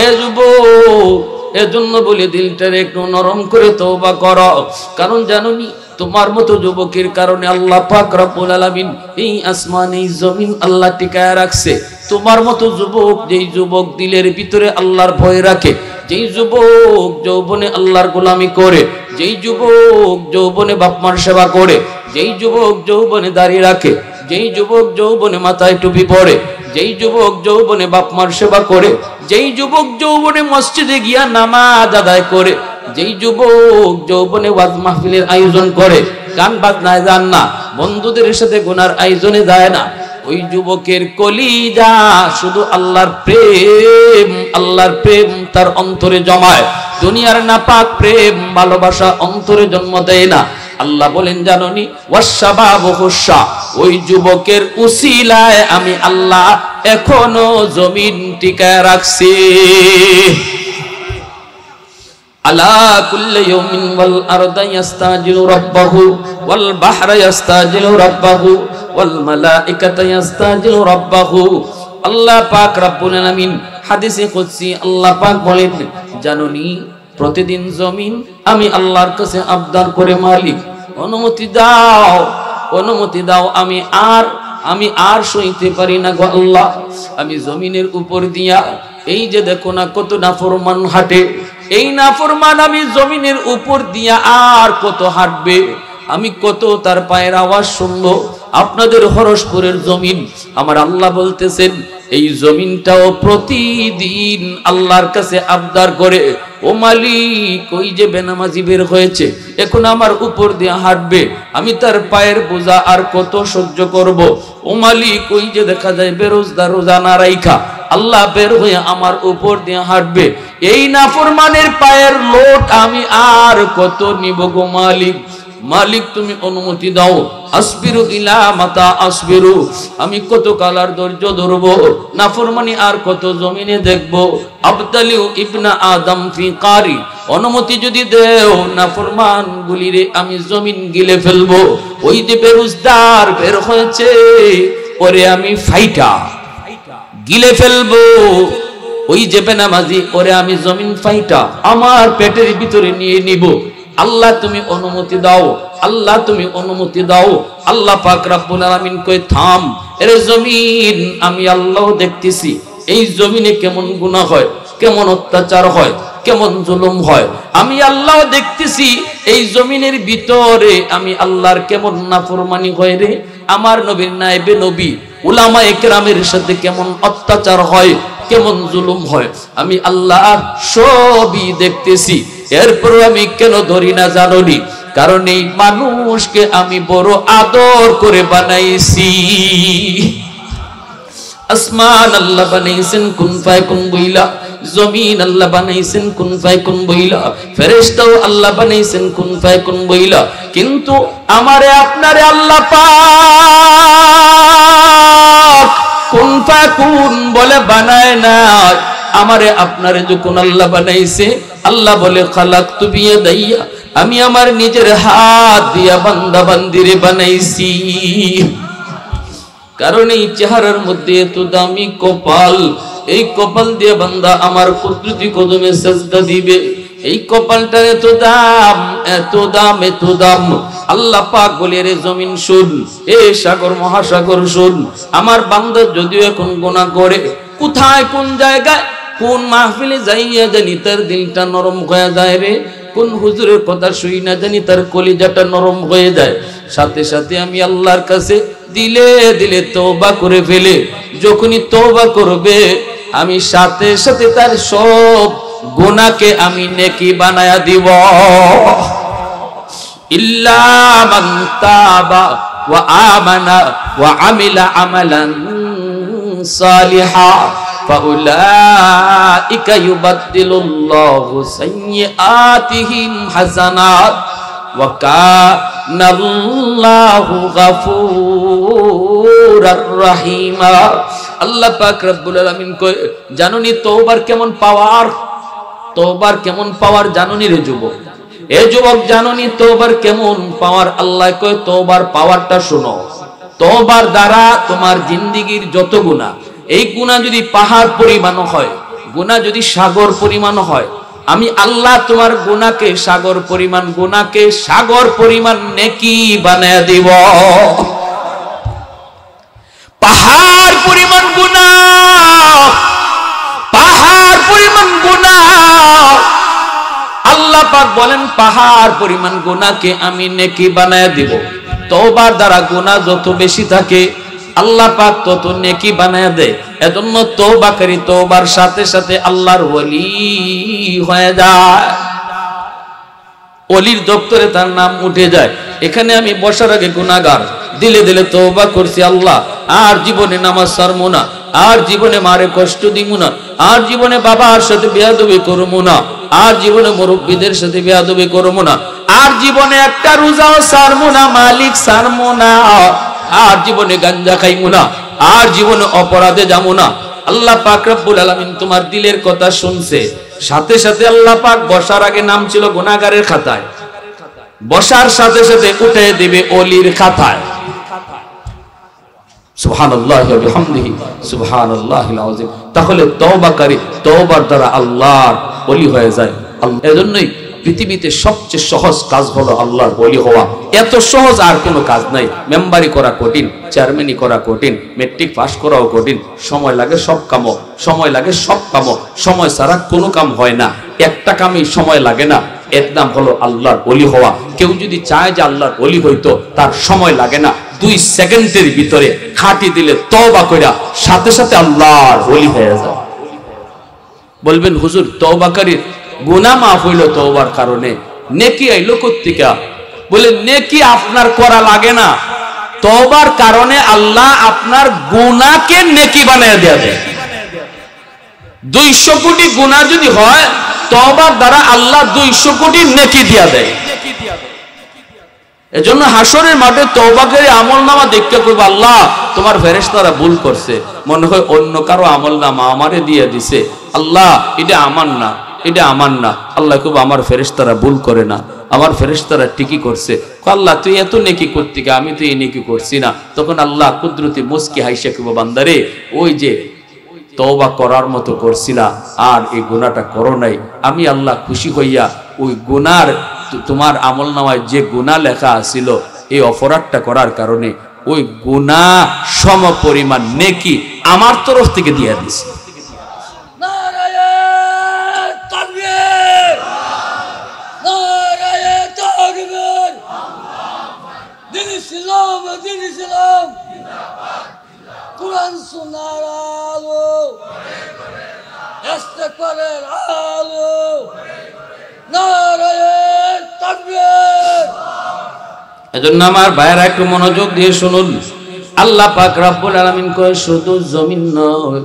এ যুবক, এজন্য বলি দিলটারে একটু নরম করে তওবা করো। কারণ জানোনি, তোমার মতো যুবকের কারণে আল্লাহ পাক রব্বুল আলামিন এই আসমান এই জমিন আল্লাহ টিকায় রাখছে। তোমার মতো যুবক, যেই যুবক দিলের ভিতরে আল্লাহর ভয় রাখে, যেই যুবক যৌবনে আল্লাহর গোলামি করে, যেই যুবক যৌবনে বাপমার সেবা করে, যেই যুবক যৌবনে দাড়ি রাখে, যেই যুবক যৌবনে মাথায় টুপি পরে, যেই যুবক যৌবনে বাপমার সেবা করে, যেই যুবক যৌবনে মসজিদে গিয়া নামাজ আদায় করে, যেই যুবক যৌবনে ওয়াজ মাহফিলের আয়োজন করে, গান বাজনায় যান না, বন্ধুদের সাথে গুনার আয়োজনে যায় না, ওই যুবকের কলিজা শুধু আল্লাহর প্রেম, আল্লাহর প্রেম তার অন্তরে জমায়। দুনিয়ার নাপাক প্রেম ভালোবাসা অন্তরে জন্ম দেয় না। আল্লাহ বলেন জানোনি, ওয়াশাবাবু হুশা, ওই যুবকের উসিলায় আমি আল্লাহ এখনো জমিন টিকায় রাখছি। আলা কুল্লি ইয়াউমিন ওয়াল আরদা ইস্তাজিলু রাব্বাহু ওয়াল বাহরা ইস্তাজিলু রাব্বাহু ওয়াল মালাইকাতু ইস্তাজিলু রাব্বাহু। আল্লাহ পাক রব্বুল আলামিন হাদিসে কুদসি আল্লাহ পাক বলেন জানোনি, প্রতিদিন জমিন আমি আল্লাহর কাছে আবদার করে, মালিক অনুমতি দাও, অনুমতি দাও, আমি আর সইতে পারি না গো আল্লাহ। আমি জমিনের উপর দিয়া এই যে দেখো না কত নাফরমান হাঁটে, এই নাফরমান আমি জমিনের উপর দিয়া আর কত হাঁটবে, আমি কত তার পায়ের আওয়াজ শুনবো। আপনাদের হরসপুরের জমিন, আমার আল্লাহ বলতেছেন এই জমিনটাও প্রতিদিন আল্লাহর কাছে আবদার করে, ও মালিক ওই যে বেনামাজি বের হয়েছে এখন আমার উপর দিয়ে হাঁটবে, আমি তার পায়ের বোঝা আর কত সহ্য করব। ও মালিক ওই যে দেখা যায় বেরোজগার রোজা না রাইখা আল্লাহ বের হয়ে আমার উপর দিয়ে হাঁটবে, এই নাফরমানের পায়ের লোট আমি আর কত নিব গো মালিক। মালিক তুমি অনুমতি দাও, আসবিরু ইলা মাতা আসবিরু, আমি কত কালার ধৈর্য ধরবো, নাফরমানি আর কত জমিনে দেখবো। আবতালিউ ইবনা আদম ফি কারি, অনুমতি যদি দেও নাফরমান গুলিরে আমি জমিন গিলে ফেলবো। ওই যে বেরোজগার বের হয়েছে ওরে আমি ফাইটা গিলে ফেলবো, ওই যে বেনামাজি ওরে আমি জমিন ফাইটা আমার পেটের ভিতরে নিয়ে নিব। আল্লাহ তুমি অনুমতি দাও, আল্লাহ তুমি অনুমতি দাও। আল্লাহ পাক রব্বুল আলামিন কই থাম, এরে জমিন আমি আল্লাহ দেখতেছি এই জমিনে কেমন গুনাহ হয়, কেমন অত্যাচার হয়, কেমন জুলুম হয়, আমি আল্লাহ দেখতেছি এই জমিনের ভিতরে আমি আল্লাহর কেমন নাফরমানি হয় রে, আমার নবীর নায়েবে নবী উলামায়ে কেরামের সাথে কেমন অত্যাচার হয়, কেমন জুলুম হয়, আমি আল্লাহ সবই দেখতেছি। এরপর আমি কেন ধরি না জানোনি, কারণ এই মানুষকে আমি বড় আদর করে বানাইছি। আসমান আল্লাহ বানাইছেন কুন ফায়াকুন বইলা, জমিন আল্লাহ বানাইছেন কুন ফায়াকুন বইলা, ফেরেশতাও আল্লাহ বানাইছেন কুন ফায়াকুন বইলা, কিন্তু আমারে আপনারে আল্লাহ পাক কুন ফায়াকুন বলে বানায় না। আমারে আপনারে যখন আল্লাহ বানাইছে আল্লাহ বলে খালাকতু বিয়াদাইয়া, আমি আমার নিজের হাত দিয়া বান্দা বান্দিরে বানাইছি। কারণ এই চেহারার মধ্যে এত দামি কপাল, এই কপাল দিয়ে বান্দা আমার কুদরতি কদমে সেজদা দিবে, এই কপালটার এত দাম, এত দাম, এত দাম। আল্লাহ পাক বলে রে জমিন শুন, এ সাগর মহাসাগর শুন, আমার বান্দা যদিও এখন গুনাহ করে, কোথায় কোন জায়গায় কোন মাহফিলে যাইয়া জানি তার দিলটা নরম হয়ে যায় রে, কোন হুজুরের কথা শুই না জানি তার কলিজাটা নরম হয়ে যায়। সাথে সাথে আমি আল্লাহর কাছে দিলে দিলে তওবা করে ফেলে। যখনই তওবা করবে আমি সাথে সাথে তার সব গুনাহকে আমি নেকি বানায়া দিব। ইল্লা মান তাবা ওয়া আমানা ওয়া আমিলা আমালান সালিহা ফাউলাইকা ইউবাদদিলুল্লাহু সাইয়্যাতিহিম হাসানাত ওয়া কানাল্লাহু গাফুরার রহিমা। আল্লাহ পাক রব্বুল আলামিন কয়, জানোনি তওবার কেমন পাওয়ার? তওবার কেমন পাওয়ার জানোনি রে যুবক? এ যুবক জানোনি তওবার কেমন পাওয়ার? আল্লাহ কয় তওবার পাওয়ারটা শোনো। তওবার দ্বারা তোমার জিন্দেগীর যত গুনাহ, এই গুনাহ যদি পাহাড় পরিমাণ হয়, গুনাহ যদি সাগর পরিমাণ হয়, আমি আল্লাহ তোমার গুনাহকে সাগর পরিমাণ, গুনাহকে সাগর পরিমাণ নেকি বানায়া দিব। পাহাড় পরিমাণ গুনাহ, পাহাড় পরিমাণ গুনাহ। আল্লাহ পাক বলেন পাহাড় পরিমাণ গুনাহকে আমি নেকি বানায়া দিব। তওবার দ্বারা গুনাহ যত বেশি থাকে আল্লাহ পাক তত নেকি বানায়া দেয়। এজন্য তওবাকারী তওবার সাথে সাথে আল্লাহর ওলি হয়ে যায়, ওলির দপ্তরে তার নাম উঠে যায়। এখানে আমি বসার আগে গুনাহগার, দিলে দিলে তওবা করছি, আল্লাহ আর জীবনে নামাজ ছাড়বো না, আর জীবনে মারে কষ্ট দিব না, আর জীবনে বাবার সাথে বেয়াদবি করবো না, আর জীবনে মুরব্বীদের সাথে বেয়াদবি করবো না, আর জীবনে একটা রোজাও ছাড়বো না, মালিক ছাড়বো না, আর জীবনে গাঞ্জা খাইবো না, আর জীবনে অপরাধে যাবো না। আল্লাহ পাক রব্বুল আলামিন তোমার দিলের কথা শুনছে। সাথে সাথে আল্লাহ পাক বসার আগে নাম ছিল গুনাহগারের খাতায়, বসার সাথে সাথে উঠে দিবে ওলির খাতায়। সুবহানাল্লাহি ওয়া বিহামদিহি সুবহানাল্লাহিল আযীম। তাহলে তওবাকারী তওবার দ্বারা আল্লাহর ওলি হয়ে যায়। এজন্যই পৃথিবীতে সবচেয়ে সহজ কাজ হলো আল্লাহর ওলি হওয়া। এত সহজ আর কোনো কাজ নাই। মেম্বারি করা কঠিন, চেয়ারম্যানি করা কঠিন, মেট্রিক পাস করাও কঠিন। সময় লাগে সব কামও, সময় লাগে সব কামও, সময় ছাড়া কোনো কাম হয় না। একটা কামেই সময় লাগে না, এর নাম হলো আল্লাহর ওলি হওয়া। কেউ যদি চায় যে আল্লাহর ওলি হইতো, তার সময় লাগে না, 2 সেকেন্ডের ভিতরে খাটি দিলে তওবা কইরা সাথে সাথে আল্লাহর ওলি হয়ে যায়। বলবেন হুজুর তওবাকারীর গুনাহ মাফ হইল তওবার কারণে, নেকি আইলো কোত্থেকে? বলে নেকি আপনার করা লাগে না, তওবার কারণে আল্লাহ আপনার গুনাহকে নেকি বানায় দেবে। 200 কোটি গুনাহ যদি হয়, তওবার দ্বারা আল্লাহ 200 কোটি নেকি দিয়া দেয়। এজন্য হাসরের মাঠে তওবাকারী আমলনামা দেখতে কইব, আল্লাহ তোমার ফেরেশতারা ভুল করছে, মনে হয় অন্য কারো আমলনামা আমারে দিয়ে দিছে, আল্লাহ এটা আমার না, এটা আমার না। আল্লাহ কইব আমার ফেরেশতারা ভুল করে না, আমার ফেরেশতারা ঠিকই করছে। আল্লাহ তুই এত নেকি করতি, আমি তো এই নেকি করছি না। তখন আল্লাহ কুদরতি মুস্কি হাইসা কইব, বান্দারে ওই যে তওবা করার মতো করছিলা আর এই গুনাহটা করো নাই, আমি আল্লাহ খুশি হইয়া ওই গুনার তোমার আমলনামায় যে গুনাহ লেখা ছিল এই অপরাধটা করার কারণে ওই গুনাহ সম পরিমাণ নেকি আমার তরফ থেকে দিয়ে দিছে। নারায়ে তাকবীর, নারায়ে তাকবীর। দিন ইসলাম, দিন ইসলাম, কুরআন সুন্নাহর আলো, ইস্তেগফারের আলো। নারায়ে তাকবীর। এজন্য আমার ভাইয়েরা একটু মনোযোগ দিয়ে শুনুন। আল্লাহ পাক রব্বুল আলামিন কয় শুধু জমিন নয়,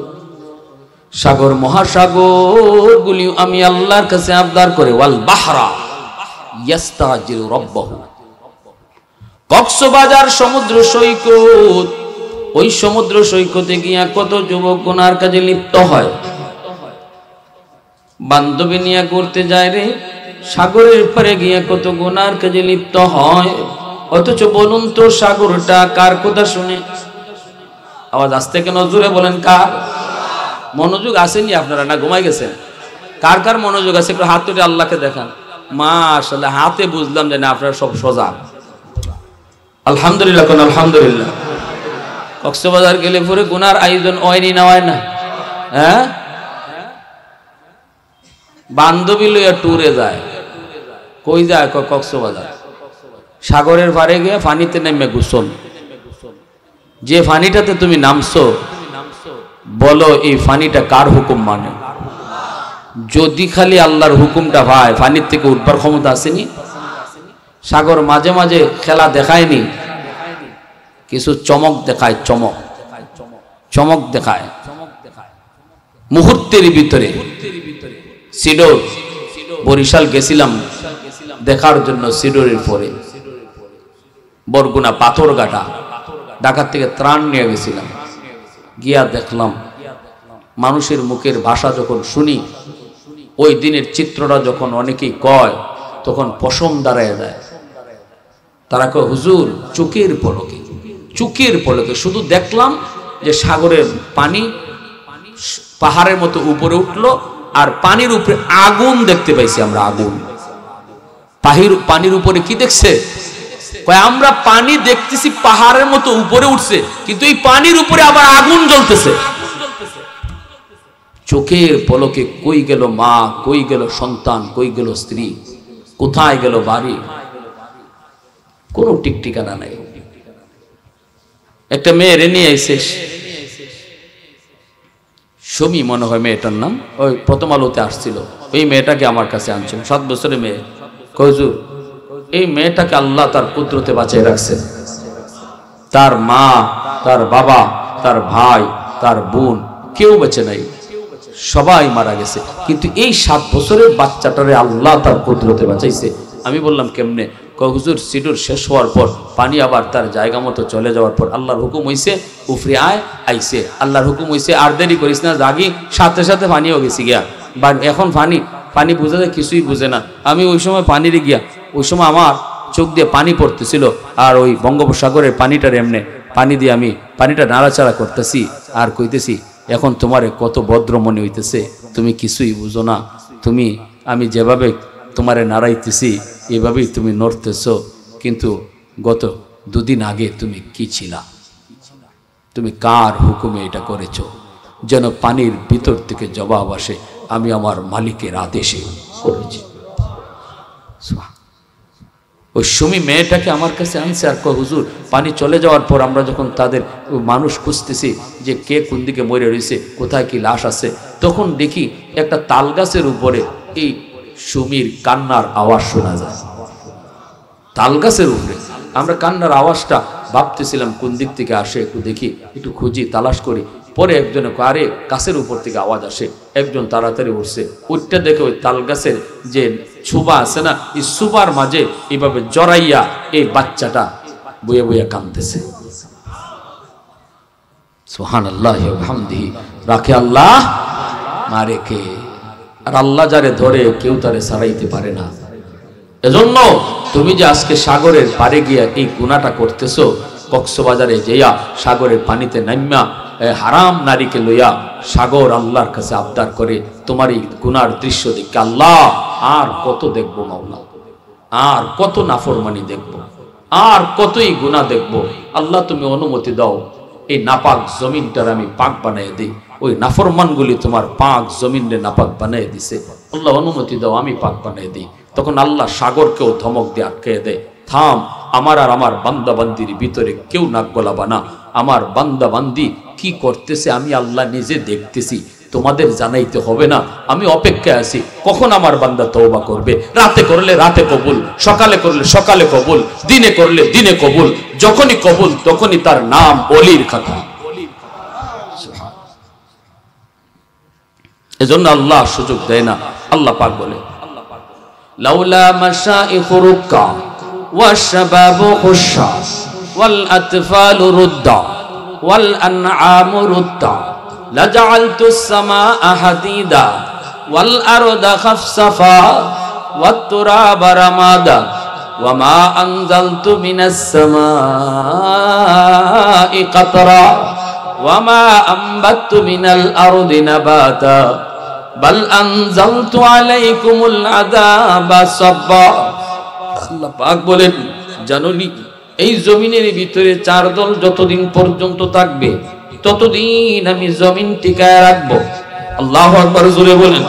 সাগর মহাসাগর গুলি আমি আল্লাহর কাছে আবদার করে, ওয়াল বাহরা ইয়াস্তাজিলু রাব্বাহু। কক্সবাজার সমুদ্র সৈকত, ওই সমুদ্র সৈকতে গিয়া কত যুবক গুনার কাজে লিপ্ত হয়। বান্ধবী নিয়ে ঘুরতে যায় রে, সাগরের পারে গিয়া কত গুনার কাজে লিপ্ত হয়। অথচ বলুন তো সাগরটা কার কথা শুনে? আওয়াজ আসতে কেন, জোরে বলেন কার? মনোযোগ আসেনি আপনারা, না ঘুমাই গেছেন? কার কার মনোযোগ আছে একটু হাত তুলে আল্লাহকে দেখান। মাশাআল্লাহ, হাতে বুঝলাম যে না আপনারা সব সোজা। আলহামদুলিল্লাহ কোন আলহামদুলিল্লাহ। কক্সবাজার গেলে পরে গুনার আয়োজন হয়নি না হয় না? হ্যাঁ, বান্ধবী লইয়া ট্যুরে যায়, কই যায়? কক্সবাজার। সাগরের পাড়ে গিয়ে পানিতে নেমে গোসল। যে পানিটাতে তুমি নামছো, বলো এই পানিটা কার হুকুম মানে? যদি খালি আল্লাহর হুকুমটা ভাই, পানির থেকে উঠবার ক্ষমতা আসেনি? সাগর মাঝে মাঝে খেলা দেখায়নি, কিছু চমক দেখায়, চমক দেখায় মুহূর্তের ভিতরে। সিডর, বরিশাল গেছিলাম দেখার জন্য, সিডরের পরে বরগুনা পাথরঘাটা, ঢাকা থেকে ত্রাণ নিয়ে গেছিলাম। গিয়া দেখলাম মানুষের মুখের ভাষা যখন শুনি, ওই দিনের চিত্রটা যখন অনেকেই কয়, তখন পশম দাঁড়ায় যায়। তারা কয় হুজুর চোখের পলকে, চোখের পলকে শুধু দেখলাম যে সাগরের পানি পাহাড়ের মতো উপরে উঠলো, আর পানির উপরে আগুন দেখতে পাইছি আমরা। আগুন পানির উপরে কি দেখছে? কয় আমরা পানি দেখতেছি পাহাড়ের মতো উপরে উঠছে, কিন্তু এই পানির উপরে আবার আগুন জ্বলতেছে। চোখের পলকে কই গেল মা, কই গেল সন্তান, কই গেল স্ত্রী, কোথায় গেল বাড়ি, কোনো ঠিক ঠিকানা নাই। একটা মেয়ের নিয়ে এসে, সুমি মনে হয় মেয়েটার নাম, ওই প্রথম আলোতে আসছিল, ওই মেয়েটাকে আমার কাছে আনছিল, 7 বছরের মেয়ে। হুজুর এই মেয়েটাকে আল্লাহ তার কুদরতে বাঁচিয়ে রাখছে। তার মা, তার বাবা, তার ভাই, তার বোন কেউ বেঁচে নাই, সবাই মারা গেছে, কিন্তু এই 7 বছরের বাচ্চাটারে আল্লাহ তার কুদরতে বাঁচাইছে। আমি বললাম কেমনে? হুজুর সিডুর শেষ হওয়ার পর পানি আবার তার জায়গা মতো চলে যাওয়ার পর আল্লাহর হুকুম হইছে উফরে আয়, আইছে। আল্লাহর হুকুম হইছে আর দেরি করিস না, জাগি, সাথে সাথে পানিও গেছি গিয়া। বা এখন পানি বুঝে যায়, কিছুই বুঝে না। আমি ওই সময় পানির গিয়া, ওই সময় আমার চোখ দিয়ে পানি পড়তেছিল, আর ওই বঙ্গোপসাগরের পানিটার এমনে পানি দিয়ে আমি পানিটা নাড়াচাড়া করতেছি, আর কইতেছি এখন তোমারে কত ভদ্র মনে হইতেছে, তুমি কিছুই বুঝো না, তুমি আমি যেভাবে তোমারে নাড়াইতেছি এভাবেই তুমি নড়তেছ, কিন্তু গত 2 দিন আগে তুমি কি ছিলা? তুমি কার হুকুমে এটা করেছো? যেন পানির ভিতর থেকে জবাব আসে, আমি আমার মালিকের আদেশে করেছি। ওই সুমি মেয়েটাকে আমার কাছে আনছে, আর কয় হুজুর পানি চলে যাওয়ার পর আমরা যখন তাদের মানুষ খুঁজতেছি যে কে কোন দিকে মরে রয়েছে, কোথায় কি লাশ আছে, তখন দেখি একটা তাল গাছের উপরে এই সুমির কান্নার আওয়াজ শোনা যায়। তাল গাছের উপরে আমরা কান্নার আওয়াজটা ভাবতেছিলাম কোন দিক থেকে আসে, একটু দেখি, একটু খুঁজি, তালাশ করি। পরে একজনে আরে গাছের উপর থেকে আওয়াজ আসে, একজন তাড়াতাড়ি উঠছে, উঠতে দেখে ওই তাল গাছের যে ছুবা আছে না, এই সুবার মাঝে এইভাবে জড়াইয়া এই বাচ্চাটা বইয়া বইয়া কাঁদতেছে। সুবহানাল্লাহি ওয়া বিহামদিহি। রাখে আল্লাহ, মারে কে? আর আল্লাহ যারে ধরে কেউ তারে ছাড়াইতে পারে না। এজন্য তুমি যে আজকে সাগরের পারে গিয়া এই গুনাহটা করতেছো, কক্সবাজারে যেয়া সাগরের পানিতে নাইমা হারাম নারীকে লইয়া সাগর আল্লাহর কাছে আবদার করে, তোমার এই গুনার দৃশ্য দেখে আল্লাহ আর কত দেখবো মাওলা, আর কত নাফরমানি দেখবো, আর কতই গুনাহ দেখবো। আল্লাহ তুমি অনুমতি দাও, এই নাপাক জমিনটার আমি পাক বানিয়ে দিই। ওই নাফরমানগুলি তোমার পাক জমিনে নাপাক বানিয়ে দিছে, আল্লাহ অনুমতি দাও আমি পাক বানিয়ে দিই। তখন আল্লাহ সাগরকেও ধমক দিয়ে আটকে দেয়, থাম, আমার আর আমার বান্দা বান্দির ভিতরে কেউ নাক গলাবা না। আমার বান্দা বান্দি কি করতেছে আমি আল্লাহ নিজে দেখতেছি, তোমাদের জানাইতে হবে না। আমি অপেক্ষায় আছি কখন আমার বান্দা তওবা করবে। রাতে করলে রাতে কবুল, সকালে করলে সকালে কবুল, দিনে করলে দিনে কবুল। যখনই কবুল তখনই তার নাম ওলির খাতা। এজন্য আল্লাহ সুযোগ দেয় না। আল্লাহ পাক বলে, লাউলা মাশাইখু রুক্কা ওয়াশবাবু খুশা ওয়াল আতফালু রুদ্দা ওয়াল আনআমু রুদ্দা লাজআলতুস সামাআ হাদিদা ওয়াল আরদা খাফসাফা ওয়াত তুরাবা রামাদা ওয়ামা আনজালতু মিনাস সামাই কাতরা ওয়ামা আনবাতু মিনাল আরদি নাবাতা বাল আনজালতু আলাইকুমুল আযাবা সাব্বা। আল্লাহ পাক বলেন, জানোনি এই জমিনের ভিতরে 4 দল যতদিন পর্যন্ত থাকবে ততদিন আমি জমিন টিকায় রাখবো। আল্লাহু আকবার, জোরে বলেন।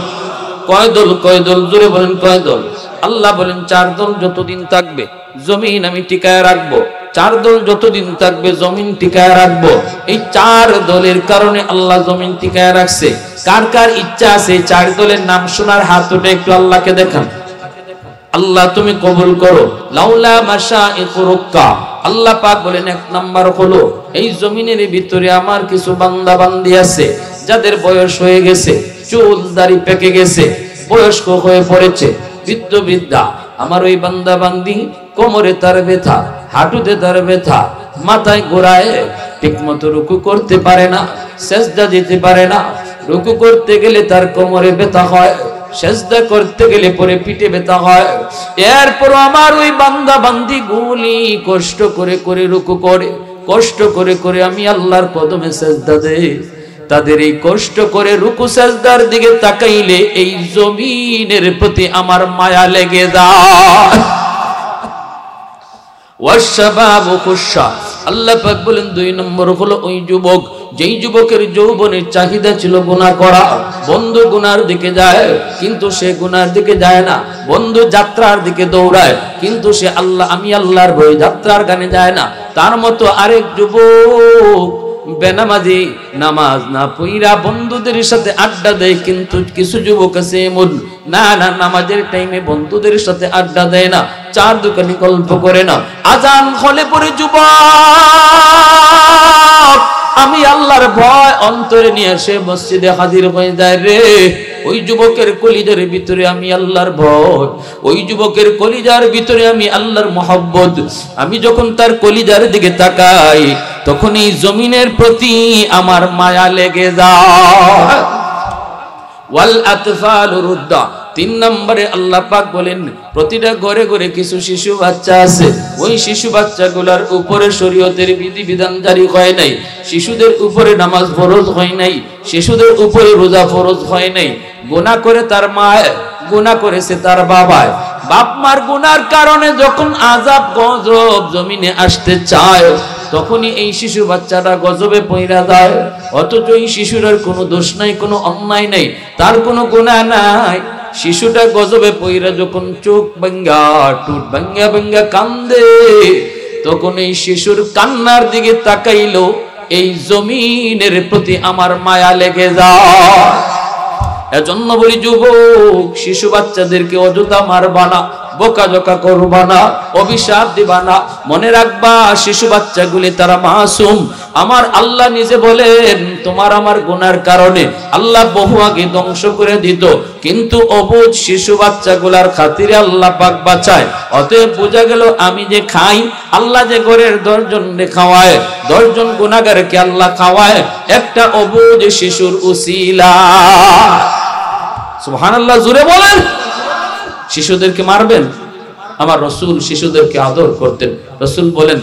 কয় দল? কয় দল? জোরে বলেন কয় দল? আল্লাহ বলেন 4 দল যতদিন থাকবে জমিন আমি টিকায় রাখবো। 4 দল যতদিন থাকবে জমিন টিকায় রাখবো। এই 4 দলের কারণে আল্লাহ জমিন টিকায় রাখছে। কার কার ইচ্ছা আছে 4 দলের নাম শোনার? হাত উঠে একটু আল্লাহকে দেখান। আল্লাহ তুমি কবুল করো। লাউলা মাশাইকুরুকা, আল্লাহ পাক বলেন 1 নাম্বার হলো এই জমিনের ভিতরে আমার কিছু বান্দা বান্দি আছে যাদের বয়স হয়ে গেছে, চুল দাড়ি পেকে গেছে, বয়স্ক হয়ে পড়েছে, বৃদ্ধ বৃদ্ধা। আমার ওই বান্দা বান্দি কোমরে তার ব্যথা, হাঁটুতে তার ব্যথা, মাথায় ঘোরায়, ঠিক মতো রুকু করতে পারে না, সেজদা দিতে পারে না। রুকু করতে গেলে তার কোমরে ব্যথা হয়, সেজদা করতে গেলে পরে পিঠে ব্যথা হয়। এরপর আমার ওই বান্দা বান্দি গুলি কষ্ট করে করে রুকু করে, কষ্ট করে করে আমি আল্লাহর কদমে সেজদা দেই। তাদের এই কষ্ট করে রুকু সেজদার দিকে তাকাইলে এই জমিনের প্রতি আমার মায়া লেগে যায়। ওয়াশবাবু খুশা, আল্লাহ পাক বলেন 2 নম্বর হলো ওই যুবক যেই যুবকের যৌবনের চাহিদা ছিল গুনাহ করা। বন্ধু গুনার দিকে যায় কিন্তু সে গুনার দিকে যায় না। বন্ধু যাত্রার দিকে দৌড়ায় কিন্তু সে আমি আল্লাহর ভয়ে যাত্রার গানে যায় না। তার মতো আরেক যুবক বেনামাজি, নামাজ না পইরা বন্ধুদের সাথে আড্ডা দেয়। কিন্তু কিছু যুবক আছে এমন, না নামাজের টাইমে বন্ধুদের সাথে আড্ডা দেয় না, 4 দোকানি গল্প করে না। আজান হলে পরে যুবক আমি আল্লাহর ভয় অন্তরে নিয়ে সে মসজিদে হাজির হয়ে যায় রে। ওই যুবকের কলিজার ভিতরে আমি আল্লাহর ভয়, ওই যুবকের কলিজার ভিতরে আমি আল্লাহর মহব্বত। আমি যখন তার কলিজার দিকে তাকাই তখন এই জমিনের প্রতি আমার মায়া লেগে যায়। ওয়াল আতফালু রুদ্দা, 3 নম্বরে আল্লাহ পাক বলেন প্রতিটা ঘরে ঘরে কিছু শিশু বাচ্চা আছে। ওই শিশু বাচ্চাগুলোর উপরে শরীয়তের বিধিবিধান জারি হয় নাই, শিশুদের উপরে নামাজ ফরজ হয় নাই, শিশুদের উপরে রোজা ফরজ হয় নাই। গুনাহ করে তার মা, গুনাহ করেছে তার বাবা। বাপ মার গুনার কারণে যখন আযাব গজব জমিনে আসতে চায় তখনই এই শিশু বাচ্চাটা গজবে পইরা যায়। অথচ এই শিশুর কোনো দোষ নাই, কোনো অন্যায় নাই, তার কোনো গুনাহ নাই। শিশুটা গজবে পইরা যখন চোখ ভাঙ্গা টুট ভাঙ্গা ভাঙ্গা কান্দে তখন এই শিশুর কান্নার দিকে তাকাইলো এই জমিনের প্রতি আমার মায়া লেগে যায়। এজন্য বলি যুবক শিশু বাচ্চাদেরকে অযথা মারবা না, বোকাজোকা করবা না, অভিশাপ দিবা না। মনে রাখবা শিশু বাচ্চাগুলি তারা মাসুম। আমার আল্লাহ নিজে বলেন তোমার আমার গুনার কারণে আল্লাহ বহু আগে ধ্বংস করে দিত, কিন্তু অবুঝ শিশু বাচ্চাগুলার খাতিরে আল্লাহ পাক বাঁচায়। অতএব বোঝা গেল আমি যে খাই, আল্লাহ যে ঘরের 10 জনকে খাওয়ায়, 10 জন গুনাহগারকে আল্লাহ খাওয়ায় একটা অবুঝ শিশুর উসিলা। সুবহানাল্লাহ, জোরে বলেন। শিশুদেরকে মারবেন? আমার রাসূল শিশুদেরকে আদর করতেন। রাসূল বলেন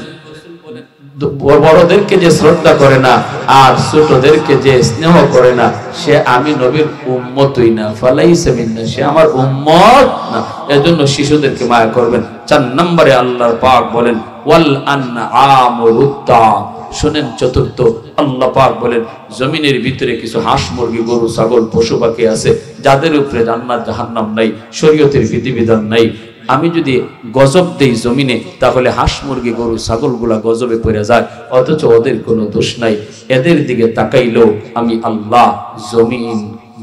বড়দেরকে যে শ্রদ্ধা করে না আর ছোটদেরকে যে স্নেহ করে না সে আমি নবীর উম্মতই না, ফালাইসা মিন্না, সে আমার উম্মত না। এজন্য শিশুদেরকে মায়া করবেন। 4 নম্বরে আল্লাহর পাক বলেন ওয়াল আনআমু রুদ্দা। শুনেন চতুর্থ, আল্লাহ পাক বলেন জমিনের ভিতরে কিছু হাঁস মুরগি গরু ছাগল পশু পাখি আছে যাদের উপরে জান্নাত জাহান্নাম নাই, শরীয়তের বিধিবিধান নাই। আমি যদি গজব দেই জমিনে তাহলে হাঁস মুরগি গরু ছাগলগুলা গজবে পড়ে যায়, অথচ ওদের কোনো দোষ নাই। এদের দিকে তাকাইলেও আমি আল্লাহ জমিন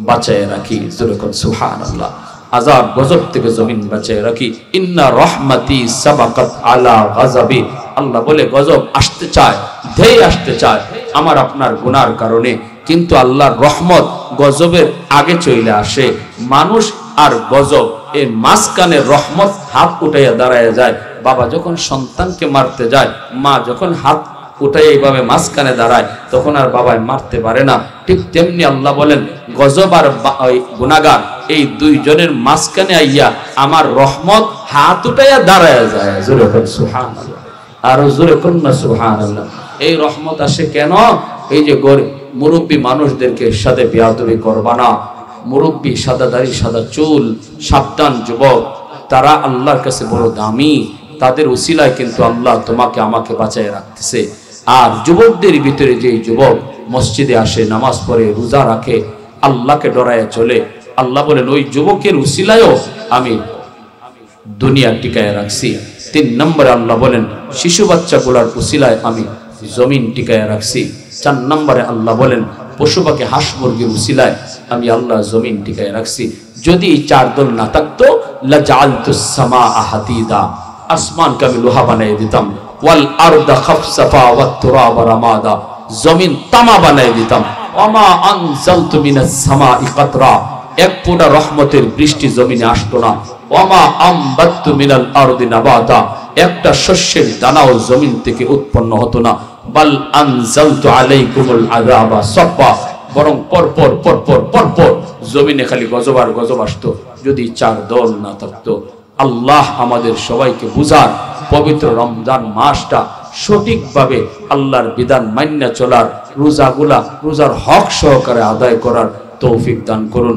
বাঁচায় রাখি। যেরকম সুবহানাল্লাহ, আযাব গজব থেকে জমিন বাঁচায় রাখি। ইন্না রহমাতি সাবাকাত আলা গাযাবি। আল্লাহ বলে গজব আসতে চায়, ধেয়ে আসতে চায় আমার আপনার গুনার কারণে, কিন্তু আল্লাহর রহমত গজবের আগে চলে আসে। মানুষ আর গজব এর মাঝখানে রহমত হাত উঠাইয়া দাঁড়ায় যায়। বাবা যখন সন্তানকে মারতে যায়, মা যখন হাত উঠাই এইভাবে মাঝখানে দাঁড়ায় তখন আর বাবায় মারতে পারে না। ঠিক তেমনি আল্লাহ বলেন গজব আর গুনাহগার এই 2 জনের মাঝখানে আইয়া আমার রহমত হাত উঠাইয়া দাঁড়ায় যায়। জোরে বল সুবহানাল্লাহ, আর জোরে কোন না সুবহানাল্লাহ। এই রহমত আসে কেন? এই যে মুরব্বী মানুষদেরকে সাথে বেয়াদবি করবা না। মুরব্বী, সাদা দাড়ি সাদা চুল, সাবধান যুবক, তারা আল্লাহর কাছে বড় দামি। তাদের উসিলায় কিন্তু আল্লাহ তোমাকে আমাকে বাঁচায় রাখতেছে। আর যুবকদের ভিতরে যে যুবক মসজিদে আসে, নামাজ পড়ে, রোজা রাখে, আল্লাহকে ডরায় চলে, আল্লাহ বলেন ওই যুবকের উসিলায়ও আমি দুনিয়া টিকায় রাখছি। 3 নম্বরে আল্লাহ বলেন শিশু বাচ্চাগুলোর উসিলায় আমি জমিন টিকায় রাখছি। 4 নম্বরে আল্লাহ বলেন পশু পাখি হাঁস মুরগির উসিলায় আমি আল্লাহ জমিন টিকায় রাখছি। যদি 4 দল না থাকতো লাজালতুস সামাআ হাদিদা, আসমানকে আমি লোহা বানিয়ে দিতাম, ওয়াল আরদা খাফসাফা ওয়াত তুরাবা রামাদা, জমিন তামা বানিয়ে দিতাম, ওয়ামা আনজালতু মিনাস সামাই কাতরা, এক ফোঁটা রহমতের বৃষ্টি জমিনে আসতো না, ওয়ামা আমবাততু মিনাল আরদি নাবাতা, একটা শস্যের দানাও জমিন থেকে উৎপন্ন হতো না, বাল আনজালতু আলাইকুমুল আযাবা সাব্বা, বরং পরপর পরপর পরপর জমিনে খালি গজব আর গজব আসতো যদি 4 দল না থাকতো। আল্লাহ আমাদের সবাইকে বুঝার, পবিত্র রমজান মাসটা সঠিকভাবে আল্লাহর বিধান মান্য চলার, রোজার হক সহকারে আদায় করার তৌফিক দান করুন।